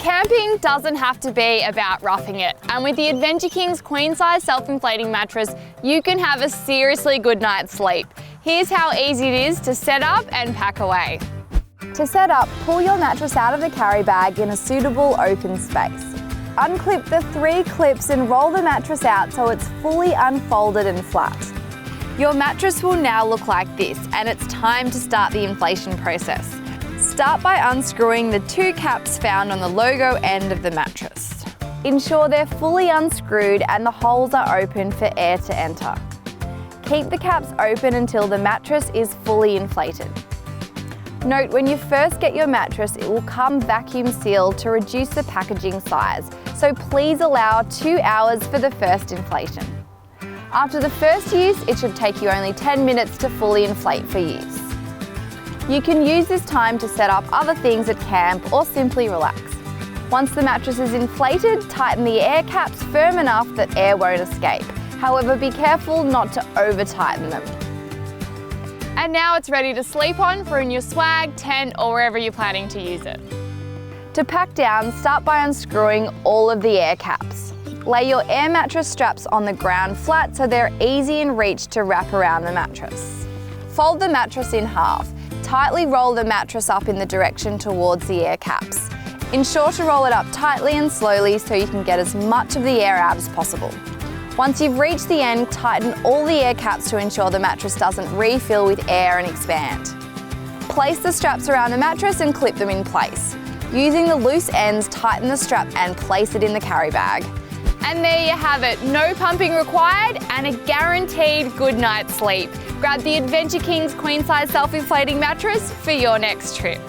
Camping doesn't have to be about roughing it, and with the Adventure King's queen-size self-inflating mattress, you can have a seriously good night's sleep. Here's how easy it is to set up and pack away. To set up, pull your mattress out of the carry bag in a suitable open space. Unclip the 3 clips and roll the mattress out so it's fully unfolded and flat. Your mattress will now look like this, and it's time to start the inflation process. Start by unscrewing the 2 caps found on the logo end of the mattress. Ensure they're fully unscrewed and the holes are open for air to enter. Keep the caps open until the mattress is fully inflated. Note, when you first get your mattress, it will come vacuum sealed to reduce the packaging size, so please allow 2 hours for the first inflation. After the first use, it should take you only 10 minutes to fully inflate for use. You can use this time to set up other things at camp or simply relax. Once the mattress is inflated, tighten the air caps firm enough that air won't escape. However, be careful not to over-tighten them. And now it's ready to sleep on for in your swag, tent, or wherever you're planning to use it. To pack down, start by unscrewing all of the air caps. Lay your air mattress straps on the ground flat so they're easy in reach to wrap around the mattress. Fold the mattress in half. Tightly roll the mattress up in the direction towards the air caps. Ensure to roll it up tightly and slowly so you can get as much of the air out as possible. Once you've reached the end, tighten all the air caps to ensure the mattress doesn't refill with air and expand. Place the straps around the mattress and clip them in place. Using the loose ends, tighten the strap and place it in the carry bag. And there you have it, no pumping required and a guaranteed good night's sleep. Grab the Adventure King's queen-size self-inflating mattress for your next trip.